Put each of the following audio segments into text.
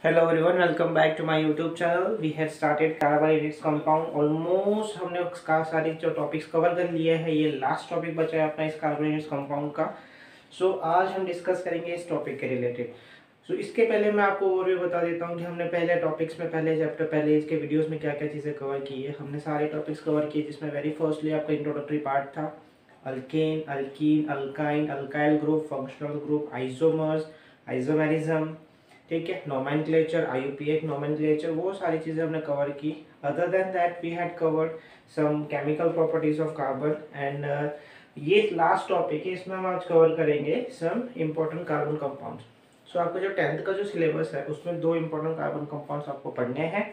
Hello everyone, welcome back to my YouTube channel. We have started carbohydrates compound. Almost हमने उसका सारी जो topics cover कर लिए हैं। ये लास्ट टॉपिक बचा है अपना इस कार्बोहाइड्रेट्स कंपाउंड का। आज हम डिस्कस करेंगे इस टॉपिक के रिलेटेड। इसके पहले मैं आपको और भी बता देता हूँ कि हमने पहले टॉपिक्स में पहले चैप्टर पहले इसके वीडियोस में क्या क्या चीज़ें कवर की है। हमने सारे टॉपिक्स कवर किए जिसमें वेरी फर्स्टली आपका इंट्रोडक्टरी पार्ट था। Alkane, alkyne, alkyne, alkyl group, functional group, isomers, isomerism, ठीक है, नोमेनक्लेचर, आईयूपीएच नोमेनक्लेचर, वो सारी चीज़ें हमने कवर की। Other than that we had covered some chemical properties of carbon and ये लास्ट टॉपिक है, इसमें हम आज कवर करेंगे सम इम्पोर्टेंट कार्बन कंपाउंड्स। आपको जो 10th का जो सिलेबस है उसमें 2 इम्पोर्टेंट कार्बन कंपाउंड्स आपको पढ़ने हैं।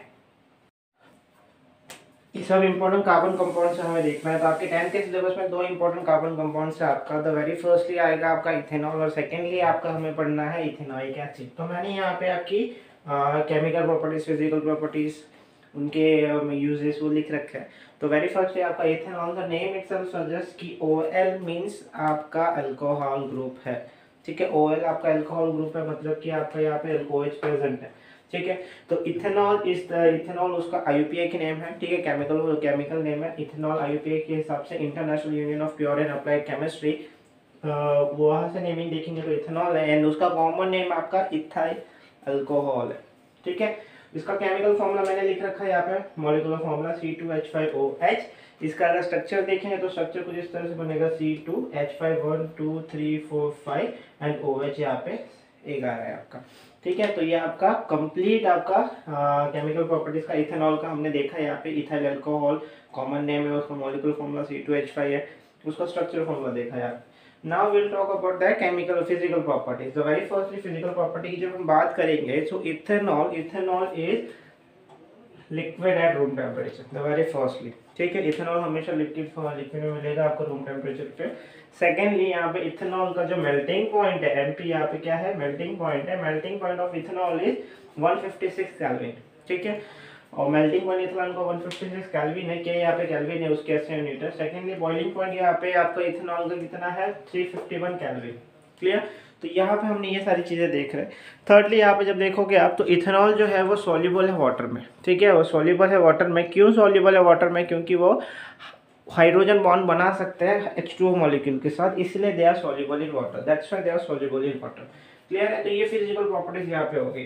ये सब इम्पोर्टेंट कार्बन कंपाउंड से हमें देखना है। तो आपके 10th के सिलेबस में 2 इम्पोर्टेंट कार्बन कंपाउंड से आपका द वेरी फर्स्टली आएगा आपका इथेनॉल और सेकेंडली आपका हमें पढ़ना है इथेनॉइक एसिड। तो मैंने यहाँ पे आपकी केमिकल प्रॉपर्टीज, फिजिकल प्रॉपर्टीज, उनके यूजेस वो लिख रखे हैं। तो वेरी फर्स्टली आपका ethanol, the name itself suggest कि OL मींस आपका अल्कोहल ग्रुप है। ठीक है, OL आपका अल्कोहल ग्रुप है, मतलब कि आपका यहाँ पे OH प्रेजेंट है। ठीक है, तो इथेनॉल इथेनॉल उसका आईयूपीए की नेम है। ठीक है, केमिकल नेम है इथेनॉल। आईयूपीए के हिसाब से international union of pure and applied chemistry, वहाँ से नेमिंग देखेंगे तो इथेनॉल है एंड उसका कॉमन नेम आपका इथाइल अल्कोहल है। ठीक है, इसका केमिकल फॉर्मूला मैंने लिख रखा है यहाँ पे, मॉलिक्यूलर फॉर्मूला C2H5OH। इसका अगर स्ट्रक्चर देखेंगे तो स्ट्रक्चर कुछ इस तरह से बनेगा, C2H5 1 2 3 4 5 एंड OH यहाँ पे 11 है आपका। ठीक है, तो ये आपका कंप्लीट आपका केमिकल प्रॉपर्टीज का इथेनॉल का हमने देखा है। यहाँ पे इथाइल अल्कोहल कॉमन नेम है, उसका मॉलिक्यूलर फॉर्मूला C2H5 है, उसका स्ट्रक्चर फॉर्मूला देखा है। Now will talk about the chemical physical properties. The very firstly physical property की जब हम बात करेंगे, so ethanol is liquid at room temperature, the very firstly. ठीक है, इथेनॉल हमेशा लिक्विड में मिलेगा आपको रूम टेम्परेचर पे। सेकेंडली यहाँ पे इथेनॉल का जो मेल्टिंग पॉइंट है, एमपी यहाँ पे क्या है, मेल्टिंग पॉइंट है। Melting point of ethanol is 156 kelvin. ठीक है, और मेल्टिंग पॉइंट इथेनॉल का 156 केल्विन है। क्या यहाँ पे केल्विन है, उसके SI यूनिट है। सेकेंडली बॉइलिंग पॉइंट यहाँ पे आपका इथेनॉल का कितना है, 351 केल्विन। क्लियर, तो यहाँ पे हमने ये सारी चीज़ें देख रहे हैं। थर्डली यहाँ पे जब देखोगे आप तो इथेनॉल जो है वो सॉल्युबल है वाटर में। ठीक है, वो सॉल्युबल है वाटर में। क्यों सॉल्युबल है वाटर में, क्योंकि वो हाइड्रोजन बॉन्ड बना सकते हैं H2O मॉलिक्यूल के साथ, इसलिए they are soluble in water, that's why they are soluble in water. Clear है, तो ये फिजिकल प्रॉपर्टीज यहाँ पे हो गई,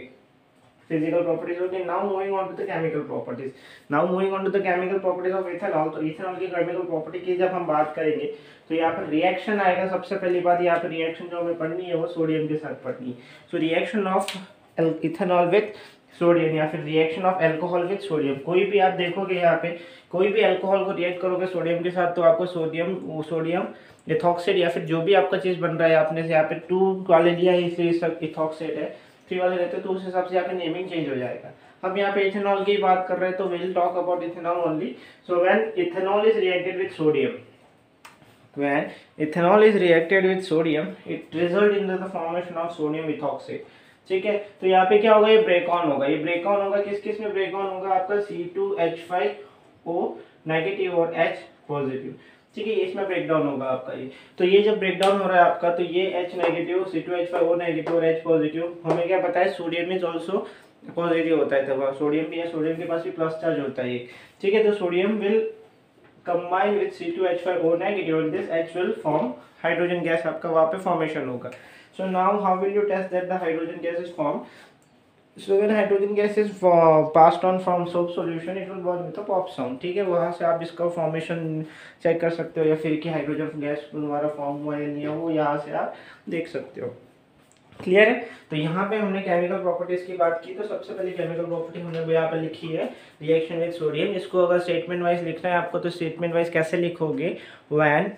फिजिकल प्रॉपर्टीज हो गई। Now moving on to the chemical properties. Now moving on to the chemical properties of ethanol. तो इथेनॉल की केमिकल प्रॉपर्टी की जब हम बात करेंगे तो यहाँ पर रिएक्शन आएगा। सबसे पहली बात यहाँ पर रिएक्शन जो हमें पढ़नी है वो सोडियम के साथ पढ़नी है। So reaction of ethanol with sodium या फिर reaction of alcohol with sodium. कोई भी आप देखोगे यहाँ पे, कोई भी अल्कोहल को रिएक्ट करोगे सोडियम के साथ तो आपको सोडियम इथॉक्साइड या फिर जो भी आपका चीज़ बन रहा है, आपने से यहाँ पे 2 वाले लिया है इसलिए सब इथॉक्साइड है, 3 वाले रहते तो उस हिसाब से यहाँ पे नेमिंग चेंज हो जाएगा। हम यहाँ पे इथेनॉल की बात कर रहे हैं तो will talk about ethanol only. So when ethanol is reacted with sodium, when ethanol is reacted with sodium it result in the formation of sodium ethoxide। ठीक है, तो यहाँ पे क्या होगा, ये ब्रेक ऑन होगा। ये ब्रेक ऑन होगा किस किस में ब्रेक ऑन होगा, आपका C2H5O नेगेटिव और H पॉजिटिव। ठीक है, इसमें ब्रेक डाउन होगा आपका ये। तो ये जब ब्रेक डाउन हो रहा है आपका, तो ये H नेगेटिव, C2H5O नेगेटिव और H पॉजिटिव, हमें क्या पता है सोडियम इज ऑल्सो पॉजिटिव होता है, तो सोडियम भी है, सोडियम के पास भी प्लस चार्ज होता है। ठीक है, तो sodium will combine with C2H5O negative and this H will form hydrogen gas, आपका वहाँ पे formation होगा। So now how will you test that the hydrogen gas is formed? So when hydrogen gas is passed on from soap solution it will burn with a pop sound। ठीक है, वहाँ से आप इसका formation चेक कर सकते हो या फिर कि हाइड्रोजन गैस तुम्हारा फॉर्म हुआ है नहीं है, वो यहाँ से आप देख सकते हो। क्लियर है, तो यहाँ पे हमने केमिकल प्रॉपर्टीज की बात की। तो सबसे पहले केमिकल प्रॉपर्टी हमने यहाँ पे लिखी है रिएक्शन विद सोडियम। इसको अगर स्टेटमेंट वाइज लिखना है आपको तो स्टेटमेंट वाइज कैसे लिखोगे, when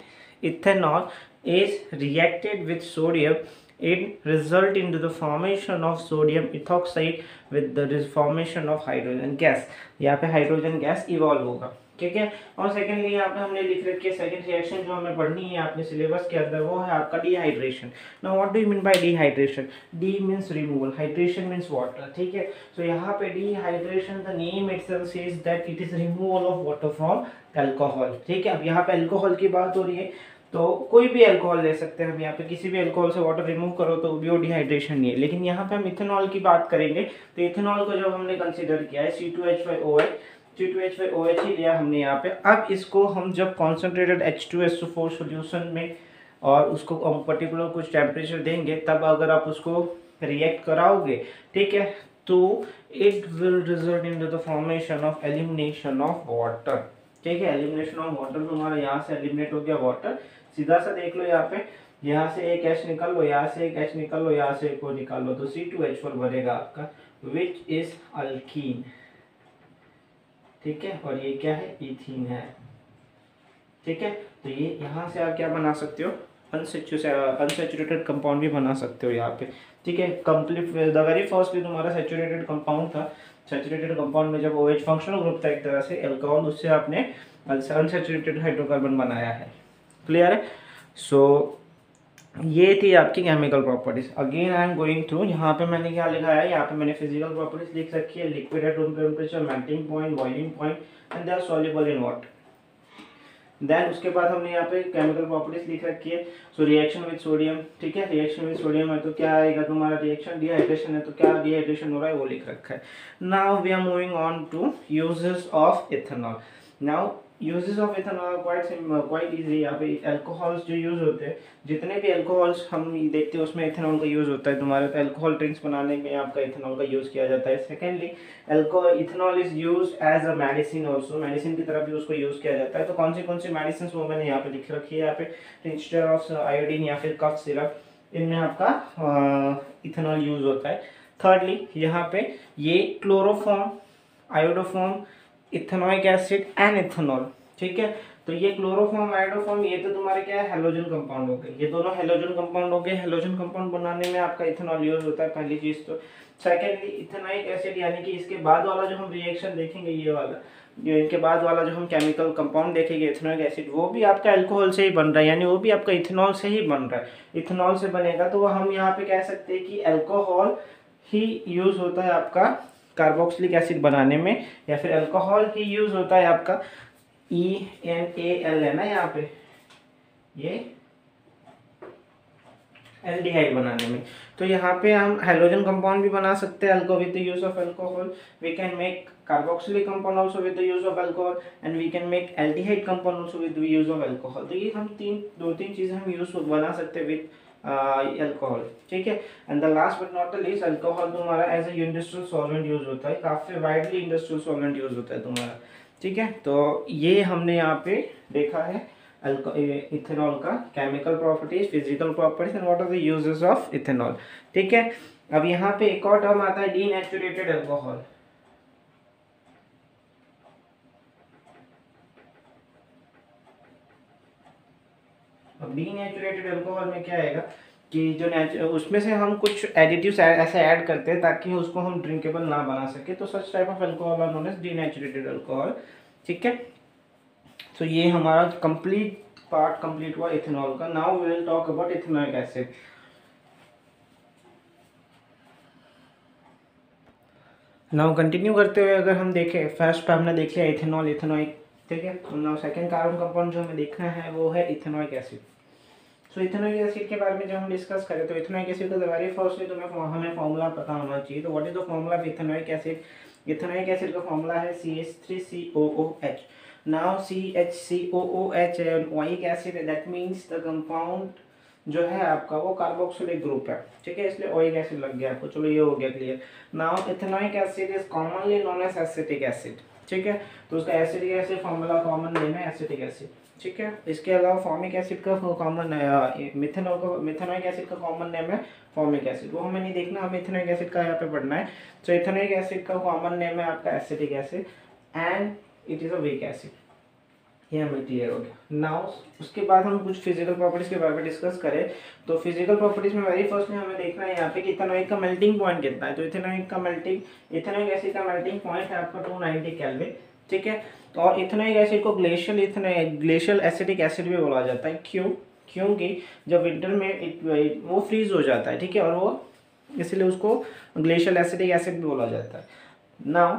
ethanol is reacted with sodium it result into the formation of sodium ethoxide with the formation of hydrogen gas। यहाँ पे हाइड्रोजन गैस इवॉल्व होगा। ठीक है, और सेकेंडली यहाँ पे हमने लिख रखी है सेकेंड रिएक्शन जो हमें पढ़नी है अपने सिलेबस के अंदर, वो है आपका dehydration. Now what do you mean by dehydration? D means removal, hydration means water. ठीक है, सो यहाँ पे dehydration the name itself says that it is removal of water from alcohol. ठीक है, अब यहाँ पे अल्कोहल की बात हो रही है तो कोई भी अल्कोहल ले सकते हैं हम यहाँ पे, किसी भी अल्कोहल से वाटर रिमूव करो तो भी वो डिहाइड्रेशन नहीं है। लेकिन यहाँ पे हम इथेनॉल की बात करेंगे, तो इथेनॉल को जब हमने कंसीडर किया है C2H5OH ही लिया हमने यहाँ पे। अब इसको हम जब कॉन्सेंट्रेटेड H2SO4 सोल्यूशन में और उसको पर्टिकुलर कुछ टेम्परेचर देंगे, तब अगर आप उसको रिएक्ट कराओगे, ठीक है, तो it will result in the formation of elimination of water. ठीक है, एलिमिनेशन ऑफ वाटर, तुम्हारा यहाँ से एलिमिनेट हो गया वाटर। सीधा सा देख लो यहाँ पे, यहाँ से एक H निकाल लो, यहाँ से एक H निकाल लो, यहाँ से एक O निकाल लो, तो C2H4 बनेगा आपका, विच इज अल्कीन। ठीक है, और ये क्या है, इथीन है। ठीक है, तो ये यहाँ से आप क्या बना सकते हो, अनसेचुरेटेड कंपाउंड भी बना सकते हो यहाँ पे। ठीक है, कंप्लीट द वेरी फर्स्ट भी तुम्हारा सेचुरेटेड कंपाउंड था। सेचुरेटेड कंपाउंड में जब OH फंक्शनल ग्रुप था एक तरह से अल्कोहल, उससे आपने अनसेचुरेटेड हाइड्रोकार्बन बनाया है। क्लियर है? सो ये थी आपकी chemical properties. Again I am going through, यहाँ पे मैंने क्या लिखा है, यहाँ पे मैंने फिजिकल प्रॉपर्टीज लिख रखी है, liquid at room temperature, melting point, boiling point and they are soluble in water. Then उसके बाद हमने यहाँ पे केमिकल प्रॉपर्टीज लिख रखी है। सो रिएक्शन विद सोडियम, ठीक है, रिएक्शन विद सोडियम है तो क्या आएगा तुम्हारा, रिएक्शन डिहाइड्रेशन है तो क्या डिहाइड्रेशन हो रहा है वो लिख रखा है। Now we are moving on to uses of ethanol. Now uses of ethanol quite easy. यहाँ पे अल्कोहल्स जो यूज होते हैं, जितने भी अल्कोहल्स हम देखते हैं उसमें इथेनॉल का यूज होता है। तुम्हारे तो अल्कोहल ड्रिंक्स बनाने में आपका इथेनॉल का यूज किया जाता है। Secondly ethanol is use as a medicine also, medicine की तरफ भी उसको यूज किया जाता है। तो कौन सी मेडिसिन वो मैंने यहाँ पे लिख रखी है, यहाँ पे टिंचर ऑफ आयोडीन या फिर कफ सिरप, इनमें आपका इथेनॉल यूज होता है। थर्डली यहाँ पे ये chloroform, iodoform, ethanoic acid and ethanol. ठीक है, तो ये क्लोरोफॉर्म, आयोडोफॉर्म, ये तो तुम्हारे क्या है, हेलोजन कंपाउंड हो गए। ये दोनों हेलोजन कंपाउंड हो गए। हेलोजन कंपाउंड बनाने में आपका इथेनॉल यूज होता है, पहली चीज तो। सेकेंडली इथेनॉइक एसिड, यानी कि इसके बाद वाला जो हम रिएक्शन देखेंगे, ये वाला जो इनके बाद वाला जो हम केमिकल कंपाउंड देखेंगे इथेनॉइक एसिड, वो भी आपका अल्कोहल से ही बन रहा है, यानी वो भी आपका इथेनॉल से ही बन रहा है। इथेनॉल से बनेगा तो हम यहाँ पे कह सकते हैं कि अल्कोहल ही यूज होता है आपका कार्बोक्सिलिक एसिड बनाने में, या फिर अल्कोहल ही यूज होता है आपका ENAL है ना, यहाँ पे ये एल्डिहाइड बनाने में। तो यहाँ पे हम हेलोजन कंपाउंड भी बना सकते हैं alcohol with the use of alcohol. We can make carboxylic compound also with the use of alcohol and we can make aldehyde compound also with the use of alcohol. तो ये हम दो तीन चीजें हम यूज बना सकते हैं विद अल्कोहल। ठीक है, and the last but not the least, alcohol तुम्हारा as a industrial solvent use होता है, काफी वाइडली इंडस्ट्रियल सॉल्वेंट यूज होता है तुम्हारा। ठीक है, तो ये हमने यहाँ पे देखा है इथेनॉल का chemical properties, physical properties and what are the uses of ethanol. ठीक है, अब यहाँ पे एक और टर्म आता है डीनेचुरेटेड अल्कोहल। अब डीनेचुरेटेड अल्कोहल में क्या आएगा कि जो उसमें से हम कुछ एडिटिव्स ऐसे ऐड करते हैं ताकि उसको हम ड्रिंकेबल ना बना सके, तो such type of alcohol are known as denatured alcohol. ठीक है, तो ये हमारा कंप्लीट पार्ट कंप्लीट हुआ इथेनॉल का। Now we will talk about ethanoic acid. Now continue करते हुए अगर हम देखें, फर्स्ट पे हमने देख लिया इथेनॉल, इथेनॉइक। ठीक है, नाउ सेकंड कार्बन कंपाउंड जो हमें देखना है वो है इथेनॉइक एसिड। सो इथेनॉइक एसिड के बारे में जब हम डिस्कस करें तो इथेनॉइक एसिड का वेरी फर्स्टली हमें फॉर्मूला पता होना चाहिए। तो what is the formula of ethanoic acid? Ethanoic acid का फॉर्मूला है CH3COOH। Now CHCOOH oic acid, that means the compound जो है आपका वो कार्बोक्सिलिक ग्रुप है। ठीक है, इसलिए ओइक एसिड लग गया आपको। चलो ये हो गया clear. Now ethanoic acid is commonly known as acetic acid. ठीक है, तो उसका acetic acid formula common name है एसिटिक एसिड। ठीक है, इसके अलावा फॉर्मिक एसिड का कॉमन, मिथेनॉइक एसिड का कॉमन नेम है फॉर्मिक एसिड। वो हमें नहीं देखना, हमें इथेनॉइक एसिड का यहाँ पे पढ़ना है। तो इथेनॉइक एसिड का कॉमन नेम है आपका acetic acid and it is a weak acid. ये हमें क्लियर हो गया। नाउ उसके बाद हम कुछ फिजिकल प्रॉपर्टीज के बारे में डिस्कस करें तो फिजिकल प्रॉपर्टीज में वेरी फर्स्ट में हमें देखना है यहाँ पे कि इथेनॉइक का मेल्टिंग पॉइंट कितना है। तो इथेनॉइक एसिड का मेल्टिंग पॉइंट है आपका 290 केल्विन। ठीक है, तो और इथेनॉइक एसिड को ग्लेशियल एसिटिक एसिड भी बोला जाता है। क्योंकि जब विंटर में वो फ्रीज हो जाता है। ठीक है, और वो इसलिए उसको ग्लेशियल एसिटिक एसिड भी बोला जाता है। नाउ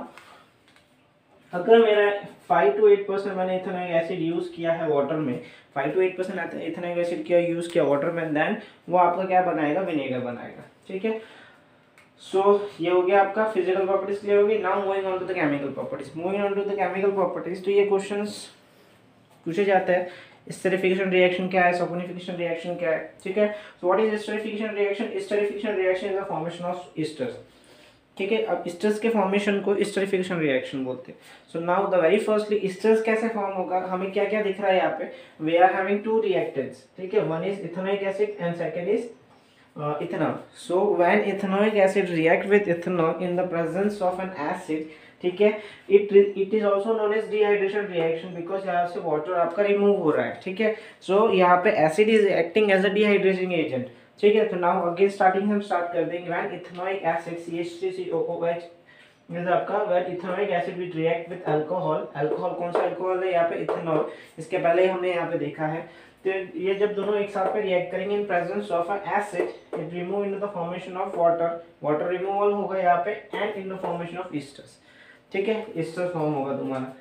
अगर मेरा 5 to 8% मैंने इथेनॉइक एसिड यूज़ किया है वाटर में, 5 to 8% इथेनॉइक एसिड किया यूज़ किया वाटर में, देन वो आपका क्या बनाएगा, विनेगर बनाएगा। ठीक है, सो ये हो गया आपका फिजिकल प्रॉपर्टीज क्लियर होगी। Now moving on to the chemical properties. Moving on to the chemical properties, तो ये क्वेश्चंस पूछे जाते हैं। एस्टरिफिकेशन रिएक्शन क्या है, सल्फोनिफिकेशन रिएक्शन क्या है। ठीक है, so what is esterification reaction? Esterification reaction is the formation of esters. ठीक है, अब एस्टर्स के फॉर्मेशन को एस्टरिफिकेशन रिएक्शन बोलते हैं। So now the very firstly esters कैसे फॉर्म होगा, हमें क्या क्या दिख रहा है यहाँ पे, we are having two reactants. ठीक है, one is ethanoic acid and second is ethanol. So when ethanoic acid react with ethanol in the presence of an acid, ठीक है, it is also known as dehydration reaction because यहाँ से water आपका remove हो रहा है। ठीक है, so यहाँ पे acid is acting as a dehydrating agent। ठीक है, तो now again starting हम start कर देंगे। when ethanoic acid CH3COOH is आपका when ethanoic acid will react with alcohol, alcohol कौन सा alcohol है यहाँ पे, ethanol। इसके पहले हमने यहाँ पे देखा है, तो ये जब दोनों एक साथ पे रिएक्ट करेंगे in presence of N acid, it remove in the formation of water, water removal होगा यहाँ पे, and in the formation of esters. ठीक है, एस्टर फॉर्म होगा तुम्हारा,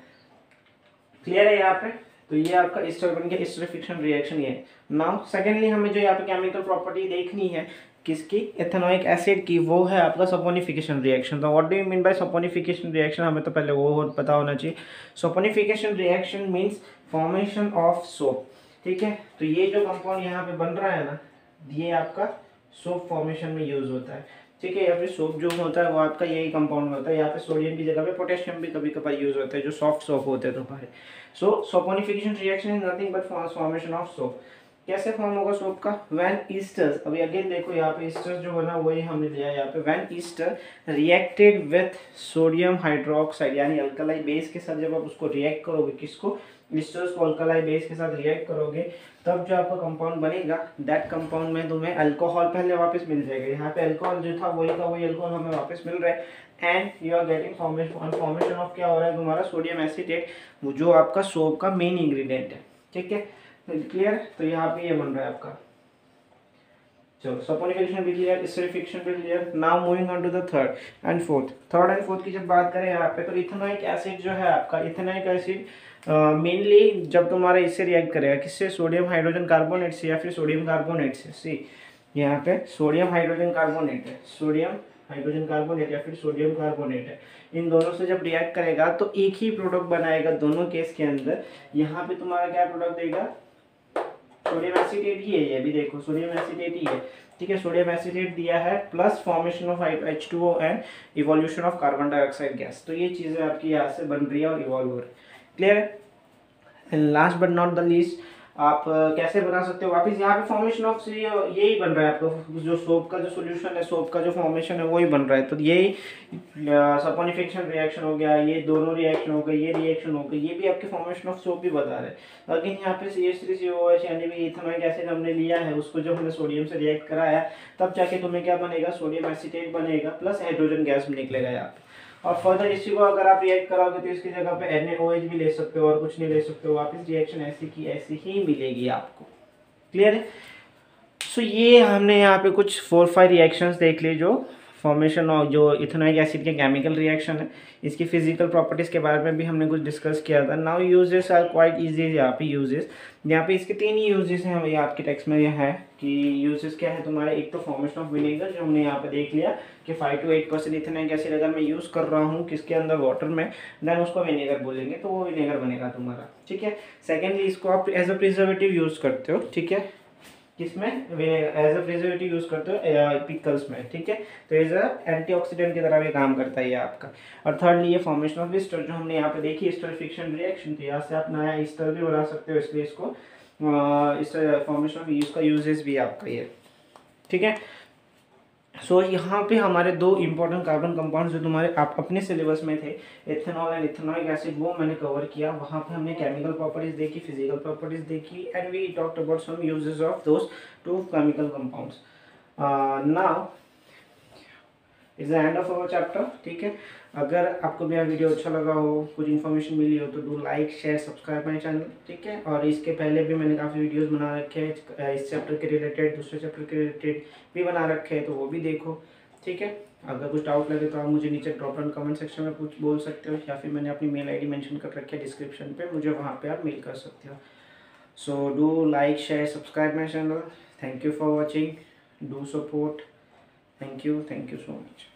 क्लियर है यहाँ पे। तो ये आपका एस्टर बन गया, एस्टरिफिकेशन रिएक्शन ये। नाउ सेकेंडली हमें जो यहाँ पे केमिकल प्रॉपर्टी देखनी है किसकी, एथेनॉइक एसिड की, वो है आपका सपोनिफिकेशन रिएक्शन। तो what do you mean by saponification reaction, हमें तो पहले वो पता होना चाहिए। Saponification reaction means formation of soap. ठीक है, तो ये जो कंपाउंड यहाँ पे बन रहा है ना, ये आपका सोप फॉर्मेशन में यूज होता है। ठीक है, या फिर सोप जो होता है वो आपका यही कंपाउंड होता है। यहाँ पे सोडियम की जगह पे पोटेशियम भी कभी कभार यूज होता है, जो सॉफ्ट सोप होते हैं तुम्हारे। So saponification reaction is nothing but formation of soap. कैसे फॉर्म होगा सोप का, व्हेन ईस्टर्स, अभी अगेन देखो यहाँ पे ईस्टर्स जो बना वही हमने लिया यहाँ पे, when Easter reacted with sodium hydroxide, यानी अल्कलाई बेस के साथ जब आप उसको रिएक्ट करोगे, किसको, ईस्टर्स को अल्कलाई बेस के साथ रिएक्ट करोगे, तब जो आपका कंपाउंड बनेगा, दैट कंपाउंड में तुम्हें अल्कोहल पहले वापस मिल जाएगा। यहाँ पे अल्कोहल जो था वही का वही अल्कोहल हमें वापस मिल रहा है, and you are getting formation of क्या हो रहा है तुम्हारा, सोडियम एसिटेट, जो आपका सोप का मेन इंग्रेडिएंट है। ठीक है, क्लियर। तो यहाँ पे ये बन रहा है आपका, चलो सपोनिफिकेशन भी क्लियर, एस्टरिफिकेशन भी clear. Now moving on to the third and fourth की जब बात करें यहाँ पे, तो इथेनॉइक एसिड जो है आपका, इथेनॉइक एसिड मेनली जब तुम्हारा इससे रिएक्ट करेगा, किससे, सोडियम हाइड्रोजन कार्बोनेट से या फिर सोडियम कार्बोनेट से। सी यहाँ पे सोडियम हाइड्रोजन कार्बोनेट है, सोडियम हाइड्रोजन कार्बोनेट या फिर सोडियम कार्बोनेट है, इन दोनों से जब रिएक्ट करेगा तो एक ही प्रोडक्ट बनाएगा दोनों केस के अंदर। यहाँ पे तुम्हारा क्या प्रोडक्ट देगा, सोडियम एसिटेट ही है, ये भी देखो सोडियम एसिटेट ही है। ठीक है, सोडियम एसिटेट दिया है plus formation of H2O and evolution of carbon dioxide gas. तो ये चीज़ें आपकी यहाँ से बन रही है और इवॉल्व हो रही है, क्लियर है। And last but not the least, आप कैसे बना सकते हो वापस, यहाँ पे फॉर्मेशन ऑफ यही बन रहा है आपका, जो सोप का जो सोल्यूशन है, सोप का जो फॉर्मेशन है वही बन रहा है। तो यही सपोनिफिकेशन रिएक्शन हो गया, ये दोनों रिएक्शन हो गए, ये रिएक्शन हो गई, ये भी आपके फॉर्मेशन ऑफ सोप भी बता रहे हैं। अगेन यहाँ पे CH3COOH यानी भी इथेनॉइक एसिड हमने लिया है, उसको जब हमने सोडियम से रिएक्ट कराया तब जाके तुम्हें क्या बनेगा, सोडियम एसिटेट बनेगा प्लस हाइड्रोजन गैस निकलेगा यहाँ पे। और फर्दर इसी को अगर आप रिएक्ट कराओगे तो इसकी जगह पे NaOH भी ले सकते हो और कुछ नहीं ले सकते हो, वापस रिएक्शन ऐसी की ऐसी ही मिलेगी आपको, क्लियर है। सो ये हमने यहाँ पे कुछ 4-5 रिएक्शंस देख ली, जो फॉर्मेशन और जो इथेनॉइक एसिड के केमिकल रिएक्शन है, इसकी फिजिकल प्रॉपर्टीज़ के बारे में भी हमने कुछ डिस्कस किया था। Now uses are quite easy, यहाँ पे यूजेस, यहाँ पे इसके 3 ही यूजेस हैं, ये आपके टेक्स्ट में यह है कि यूजेस क्या है तुम्हारे, एक तो फॉर्मेशन ऑफ विनेगर जो हमने यहाँ पे देख लिया कि 5 to 8% इथेनॉइक एसिड अगर मैं यूज़ कर रहा हूँ किसके अंदर, वाटर में, देन उसको विनेगर बोलेंगे, तो वो विनेगर बनेगा तुम्हारा। ठीक है, सेकेंडली इसको आप एज अ प्रिजर्वेटिव यूज़ करते हो। ठीक है, किसमें, एज अ प्रिजर्वेटिव यूज करते हो पिकल्स में। ठीक है, तो एज अ एंटीऑक्सीडेंट की तरह भी काम करता है ये आपका। और थर्डली ये फॉर्मेशन ऑफ ईस्टर जो हमने यहाँ पे देखी, एस्टरिफिकेशन रिएक्शन, तो यहाँ से आप नया ईस्टर भी बना सकते हो, इसलिए इसको फॉर्मेशन ऑफ ईस्ट का यूजेस भी आपका ये। ठीक है, सो यहाँ पे हमारे 2 इंपॉर्टेंट कार्बन कंपाउंड जो तुम्हारे आप अपने सिलेबस में थे, एथेनॉल एंड इथेनॉइक एसिड, वो मैंने कवर किया। वहाँ पे हमने केमिकल प्रॉपर्टीज देखी, फिजिकल प्रॉपर्टीज देखी, and we talked about some uses of those 2 chemical compounds. Now is the end of our chapter. ठीक है, अगर आपको मेरा वीडियो अच्छा लगा हो, कुछ इन्फॉर्मेशन मिली हो, तो do like share subscribe my channel. ठीक है, और इसके पहले भी मैंने काफ़ी वीडियोस बना रखे हैं इस चैप्टर के रिलेटेड, दूसरे चैप्टर के रिलेटेड भी बना रखे हैं, तो वो भी देखो। ठीक है। अगर कुछ डाउट लगे तो आप मुझे नीचे ड्रॉप डाउन कमेंट सेक्शन में कुछ बोल सकते हो, या फिर मैंने अपनी मेल आईडी मेंशन कर रखी है डिस्क्रिप्शन पे, मुझे वहाँ पे आप मेल कर सकते हो। So do like share subscribe my channel. Thank you for watching, do support. Thank you so much.